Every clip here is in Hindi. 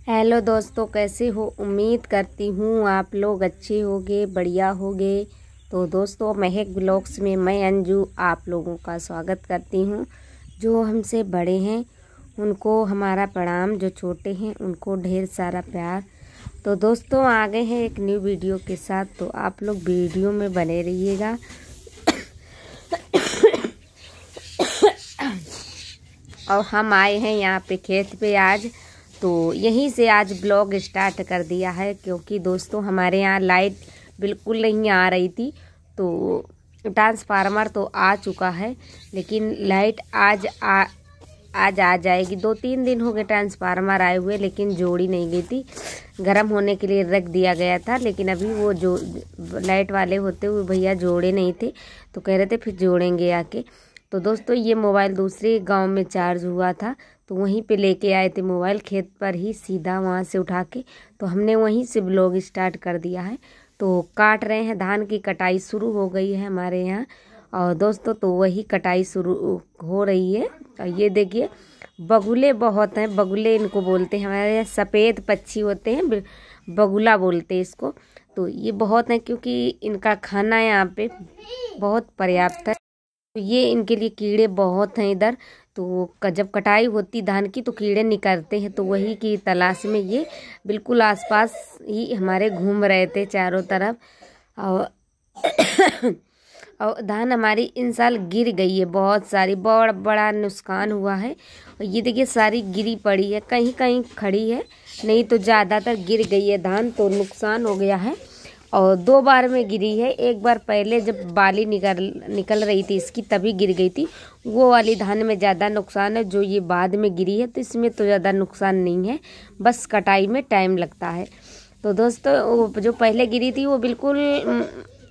हेलो दोस्तों, कैसे हो। उम्मीद करती हूँ आप लोग अच्छे होगे, बढ़िया होगे। तो दोस्तों, महक ब्लॉग्स में मैं अंजू आप लोगों का स्वागत करती हूँ। जो हमसे बड़े हैं उनको हमारा प्रणाम, जो छोटे हैं उनको ढेर सारा प्यार। तो दोस्तों, आ गए हैं एक न्यू वीडियो के साथ, तो आप लोग वीडियो में बने रहिएगा। और हम आए हैं यहाँ पे खेत पे आज, तो यहीं से आज ब्लॉग स्टार्ट कर दिया है। क्योंकि दोस्तों, हमारे यहाँ लाइट बिल्कुल नहीं आ रही थी, तो ट्रांसफार्मर तो आ चुका है, लेकिन लाइट आज आ जाएगी। 2-3 दिन हो गए ट्रांसफार्मर आए हुए, लेकिन जोड़ी नहीं गई थी। गर्म होने के लिए रख दिया गया था, लेकिन अभी वो जो लाइट वाले होते हुए भैया जोड़े नहीं थे, तो कह रहे थे फिर जोड़ेंगे आके। तो दोस्तों, ये मोबाइल दूसरे गांव में चार्ज हुआ था, तो वहीं पे लेके आए थे मोबाइल, खेत पर ही सीधा वहां से उठा के। तो हमने वहीं से ब्लॉग स्टार्ट कर दिया है। तो काट रहे हैं, धान की कटाई शुरू हो गई है हमारे यहाँ। और दोस्तों, तो वही कटाई शुरू हो रही है। और ये देखिए, बगुले बहुत हैं। बगुले इनको बोलते हैं, हमारे यहाँ सफ़ेद पक्षी होते हैं, बगुला बोलते हैं इसको। तो ये बहुत हैं, क्योंकि इनका खाना यहाँ पे बहुत पर्याप्त है। तो ये इनके लिए कीड़े बहुत हैं इधर। तो जब कटाई होती धान की, तो कीड़े निकलते हैं, तो वही की तलाश में ये बिल्कुल आसपास ही हमारे घूम रहे थे चारों तरफ। और और धान हमारी इन साल गिर गई है बहुत सारी, बहुत बड़ा नुकसान हुआ है। और ये देखिए, सारी गिरी पड़ी है, कहीं कहीं खड़ी है, नहीं तो ज़्यादातर गिर गई है धान। तो नुकसान हो गया है। और 2 बार में गिरी है। एक बार पहले जब बाली निकल रही थी इसकी, तभी गिर गई थी। वो वाली धान में ज़्यादा नुकसान है, जो ये बाद में गिरी है तो इसमें तो ज़्यादा नुकसान नहीं है, बस कटाई में टाइम लगता है। तो दोस्तों, जो पहले गिरी थी वो बिल्कुल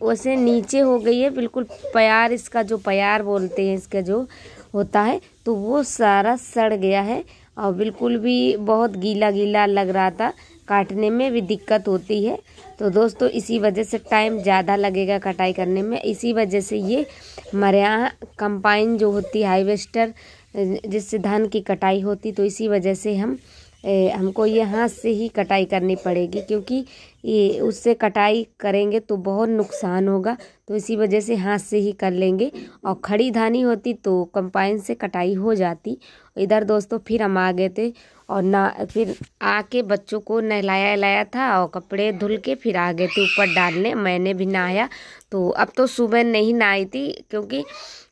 वैसे नीचे हो गई है, बिल्कुल प्यार, इसका जो प्यार बोलते हैं इसका जो होता है, तो वो सारा सड़ गया है। और बिल्कुल भी बहुत गीला गीला लग रहा था, काटने में भी दिक्कत होती है। तो दोस्तों, इसी वजह से टाइम ज़्यादा लगेगा कटाई करने में। इसी वजह से ये हमारे यहाँ कंबाइन जो होती है, हार्वेस्टर, जिससे धान की कटाई होती, तो इसी वजह से हमको ये हाथ से ही कटाई करनी पड़ेगी, क्योंकि ये उससे कटाई करेंगे तो बहुत नुकसान होगा। तो इसी वजह से हाथ से ही कर लेंगे। और खड़ी धानी होती तो कंबाइन से कटाई हो जाती। इधर दोस्तों, फिर हम आ गए थे, और ना फिर आके बच्चों को नहलाया था, और कपड़े धुल के फिर आ गए थे ऊपर डालने। मैंने भी नहाया। तो अब तो सुबह नहीं नहाई थी, क्योंकि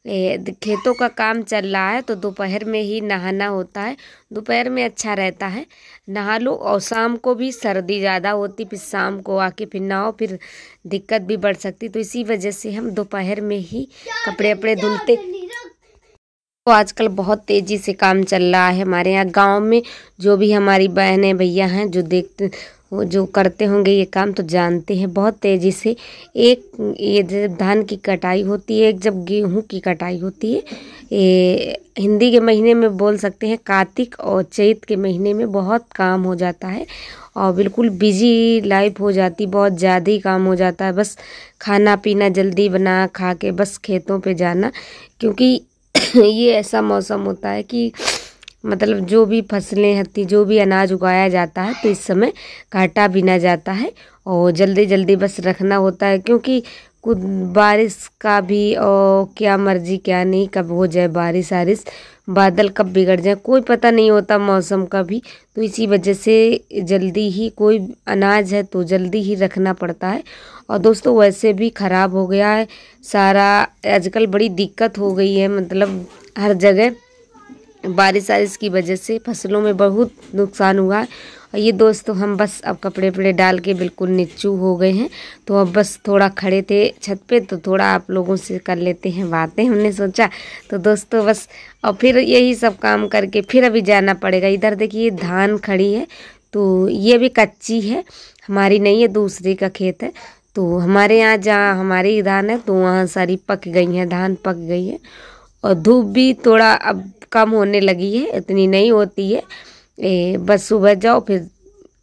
खेतों का काम चल रहा है, तो दोपहर में ही नहाना होता है। दोपहर में अच्छा रहता है, नहा लो। और शाम को भी सर्दी ज़्यादा होती, फिर शाम को आके फिर नहाओ, फिर दिक्कत भी बढ़ सकती। तो इसी वजह से हम दोपहर में ही कपड़े अपने धुलते। तो आजकल बहुत तेज़ी से काम चल रहा है हमारे यहाँ गांव में। जो भी हमारी बहनें भैया हैं, जो देखते, वो जो करते होंगे ये काम, तो जानते हैं बहुत तेज़ी से। एक ये जब धान की कटाई होती है, एक जब गेहूं की कटाई होती है, ये हिंदी के महीने में बोल सकते हैं कार्तिक और चैत के महीने में बहुत काम हो जाता है। और बिल्कुल बिजी लाइफ हो जाती, बहुत ज़्यादा ही काम हो जाता है। बस खाना पीना जल्दी बना खा के बस खेतों पे जाना, क्योंकि ये ऐसा मौसम होता है कि मतलब जो भी फसलें होती, जो भी अनाज उगाया जाता है, तो इस समय काटा बिना जाता है। और जल्दी जल्दी बस रखना होता है, क्योंकि कुछ बारिश का भी, और क्या मर्जी क्या नहीं, कब हो जाए बारिश आरिश, बादल कब बिगड़ जाए, कोई पता नहीं होता मौसम का भी। तो इसी वजह से जल्दी ही कोई अनाज है तो जल्दी ही रखना पड़ता है। और दोस्तों, वैसे भी ख़राब हो गया है सारा। आजकल बड़ी दिक्कत हो गई है, मतलब हर जगह बारिश वारिश की वजह से फसलों में बहुत नुकसान हुआ है। और ये दोस्तों, हम बस अब कपड़े वपड़े डाल के बिल्कुल निच्चू हो गए हैं। तो अब बस थोड़ा खड़े थे छत पे, तो थोड़ा आप लोगों से कर लेते हैं बातें, हमने सोचा। तो दोस्तों बस, और फिर यही सब काम करके फिर अभी जाना पड़ेगा। इधर देखिए, धान खड़ी है, तो ये भी कच्ची है, हमारी नहीं है, दूसरे का खेत है। तो हमारे यहाँ जहाँ हमारी धान है, तो वहाँ सारी पक गई है, धान पक गई है। और धूप भी थोड़ा अब कम होने लगी है, इतनी नहीं होती है। बस सुबह जाओ, फिर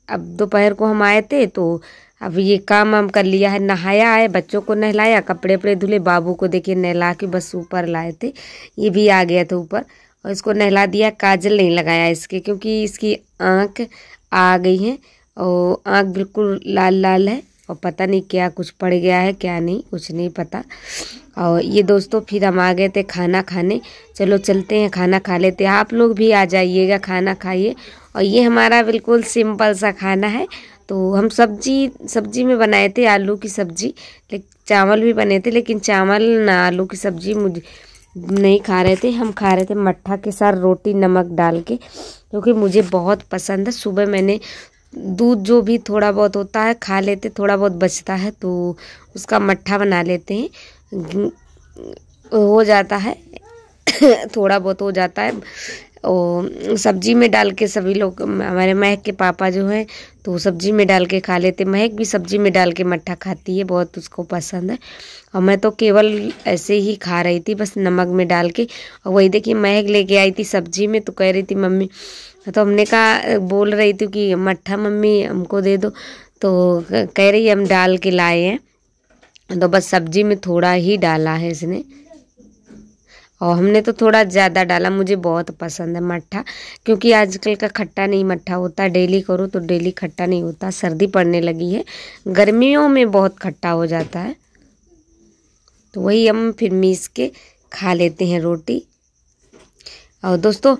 अब दोपहर को हम आए थे, तो अब ये काम हम कर लिया है। नहाया है, बच्चों को नहलाया, कपड़े वपड़े धुले, बाबू को देखिए नहला के बस ऊपर लाए थे, ये भी आ गया था ऊपर। और इसको नहला दिया, काजल नहीं लगाया इसके, क्योंकि इसकी आँख आ गई हैं और आँख बिल्कुल लाल लाल है और पता नहीं क्या कुछ पड़ गया है क्या नहीं, कुछ नहीं पता। और ये दोस्तों फिर हम आ गए थे खाना खाने। चलो चलते हैं खाना खा लेते हैं, आप लोग भी आ जाइएगा खाना खाइए। और ये हमारा बिल्कुल सिंपल सा खाना है। तो हम सब्जी में बनाए थे आलू की सब्जी, लेकिन चावल भी बने थे, लेकिन चावल ना आलू की सब्जी मुझे नहीं खा रहे थे। हम खा रहे थे मट्ठा के साथ रोटी नमक डाल के, क्योंकि मुझे बहुत पसंद है। सुबह मैंने दूध जो भी थोड़ा बहुत होता है खा लेते, थोड़ा बहुत बचता है तो उसका मट्ठा बना लेते हैं, हो जाता है थोड़ा बहुत हो जाता है। और सब्जी में डाल के सभी लोग, हमारे महक के पापा जो हैं तो सब्जी में डाल के खा लेते। महक भी सब्जी में डाल के मट्ठा खाती है, बहुत उसको पसंद है। और मैं तो केवल ऐसे ही खा रही थी बस नमक में डाल के। और वही देखिए महक लेके आई थी सब्जी में, तो कह रही थी मम्मी, तो हमने कहा, बोल रही थी कि मट्ठा मम्मी हमको दे दो, तो कह रही हम डाल के लाए हैं। तो बस सब्जी में थोड़ा ही डाला है इसने, और हमने तो थोड़ा ज़्यादा डाला। मुझे बहुत पसंद है मट्ठा, क्योंकि आजकल का खट्टा नहीं मट्ठा होता, डेली करो तो डेली खट्टा नहीं होता। सर्दी पड़ने लगी है, गर्मियों में बहुत खट्टा हो जाता है। तो वही हम फिर मीस के खा लेते हैं रोटी। और दोस्तों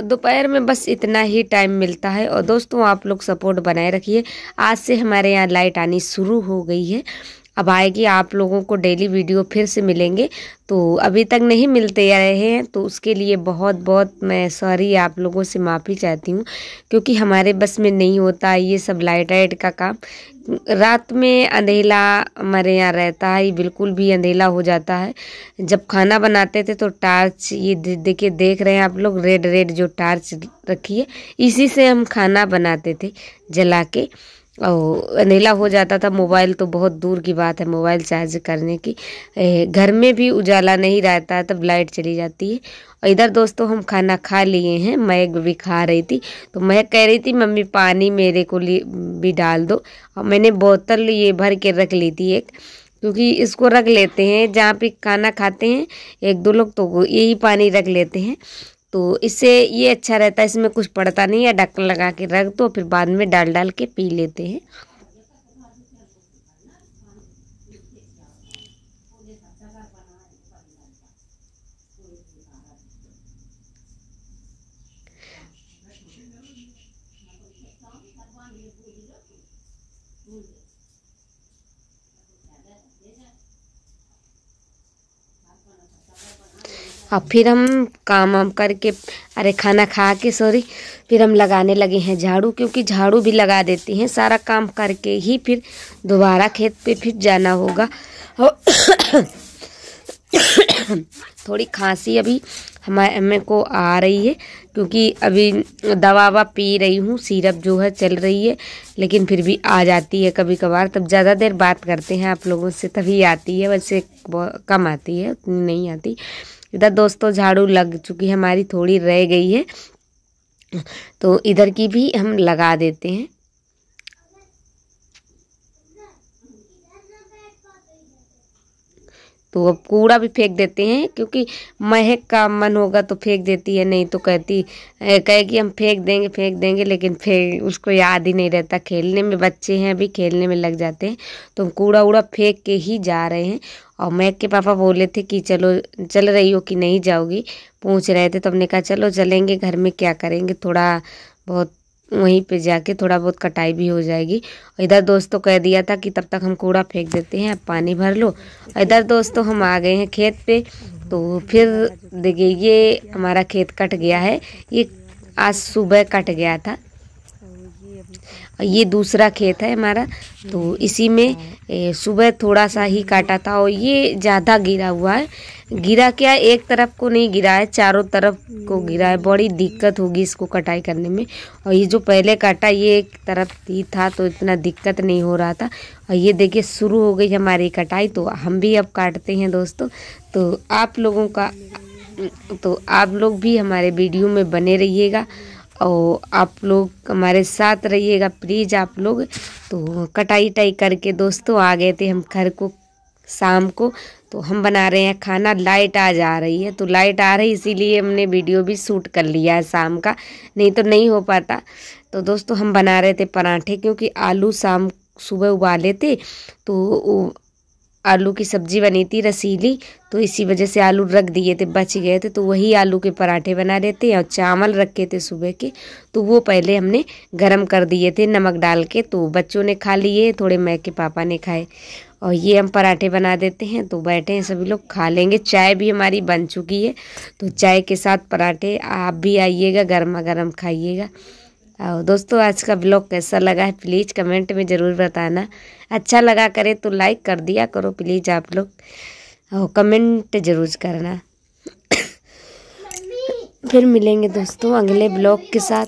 दोपहर में बस इतना ही टाइम मिलता है। और दोस्तों आप लोग सपोर्ट बनाए रखिए। आज से हमारे यहाँ लाइट आनी शुरू हो गई है, अब आएगी। आप लोगों को डेली वीडियो फिर से मिलेंगे, तो अभी तक नहीं मिलते रहे हैं तो उसके लिए बहुत बहुत मैं सॉरी, आप लोगों से माफ़ी चाहती हूँ, क्योंकि हमारे बस में नहीं होता ये सब लाइट का काम। रात में अंधेला हमारे यहाँ रहता है, बिल्कुल भी अंधेला हो जाता है। जब खाना बनाते थे तो टार्च, ये देखिए देख रहे हैं आप लोग, रेड रेड जो टार्च रखी है, इसी से हम खाना बनाते थे जला के। और अंधेला हो जाता था। मोबाइल तो बहुत दूर की बात है मोबाइल चार्ज करने की, घर में भी उजाला नहीं रहता है, तब लाइट चली जाती है। और इधर दोस्तों हम खाना खा लिए हैं, महक भी खा रही थी। तो महक कह रही थी मम्मी पानी मेरे को भी डाल दो, और मैंने बोतल ये भर के रख ली थी एक, क्योंकि इसको रख लेते हैं जहाँ पे खाना खाते हैं एक दो लोग, तो यही पानी रख लेते हैं। तो इससे ये अच्छा रहता है, इसमें कुछ पड़ता नहीं है, ढक्कन लगा के रख दो, फिर बाद में डाल डाल के पी लेते हैं। और फिर हम काम वाम करके, अरे खाना खा के सॉरी, फिर हम लगाने लगे हैं झाड़ू, क्योंकि झाड़ू भी लगा देते हैं। सारा काम करके ही फिर दोबारा खेत पे फिर जाना होगा। थोड़ी खांसी अभी हमें को आ रही है, क्योंकि अभी दवा ववा पी रही हूँ, सिरप जो है चल रही है, लेकिन फिर भी आ जाती है कभी कभार। तब ज़्यादा देर बात करते हैं आप लोगों से तभी आती है, वैसे कम आती है, उतनी नहीं आती। इधर दोस्तों झाड़ू लग चुकी है हमारी, थोड़ी रह गई है, तो इधर की भी हम लगा देते हैं। तो अब कूड़ा भी फेंक देते हैं, क्योंकि महक का मन होगा तो फेंक देती है, नहीं तो कहेगी हम फेंक देंगे, लेकिन फिर उसको याद ही नहीं रहता। खेलने में बच्चे हैं, अभी खेलने में लग जाते हैं। तो हम कूड़ा उड़ा फेंक के ही जा रहे हैं। और महक के पापा बोले थे कि चलो, चल रही हो कि नहीं जाओगी, पूछ रहे थे। तो हमने कहा चलो चलेंगे, घर में क्या करेंगे, थोड़ा बहुत वहीं पे जाके थोड़ा बहुत कटाई भी हो जाएगी। और इधर दोस्तों कह दिया था कि तब तक हम कूड़ा फेंक देते हैं, अब पानी भर लो। और इधर दोस्तों हम आ गए हैं खेत पे। तो फिर देखिए ये हमारा खेत कट गया है, ये आज सुबह कट गया था। और ये दूसरा खेत है हमारा, तो इसी में सुबह थोड़ा सा ही काटा था। और ये ज़्यादा गिरा हुआ है, गिरा क्या एक तरफ को नहीं गिरा है, चारों तरफ को गिरा है। बड़ी दिक्कत होगी इसको कटाई करने में। और ये जो पहले काटा ये एक तरफ ही था, तो इतना दिक्कत नहीं हो रहा था। और ये देखिए शुरू हो गई हमारी कटाई, तो हम भी अब काटते हैं दोस्तों। तो आप लोग भी हमारे वीडियो में बने रहिएगा, और आप लोग हमारे साथ रहिएगा प्लीज़ आप लोग। तो कटाई करके दोस्तों आ गए थे हम घर को शाम को। तो हम बना रहे हैं खाना, लाइट आ जा रही है, तो लाइट आ रही इसीलिए हमने वीडियो भी शूट कर लिया है शाम का, नहीं तो नहीं हो पाता। तो दोस्तों हम बना रहे थे पराठे, क्योंकि आलू सुबह उबाले थे तो आलू की सब्जी बनी थी रसीली, तो इसी वजह से आलू रख दिए थे, बच गए थे, तो वही आलू के पराठे बना लेते हैं। और चावल रखे थे सुबह के, तो वो पहले हमने गरम कर दिए थे नमक डाल के, तो बच्चों ने खा लिए, थोड़े मैं के पापा ने खाए। और ये हम पराठे बना देते हैं, तो बैठे हैं सभी लोग खा लेंगे। चाय भी हमारी बन चुकी है, तो चाय के साथ पराठे, आप भी आइएगा, गर्मा गर्म खाइएगा। और दोस्तों आज का ब्लॉग कैसा लगा है प्लीज़ कमेंट में ज़रूर बताना। अच्छा लगा करे तो लाइक कर दिया करो प्लीज़ आप लोग, और कमेंट ज़रूर करना। फिर मिलेंगे दोस्तों अगले ब्लॉग के साथ।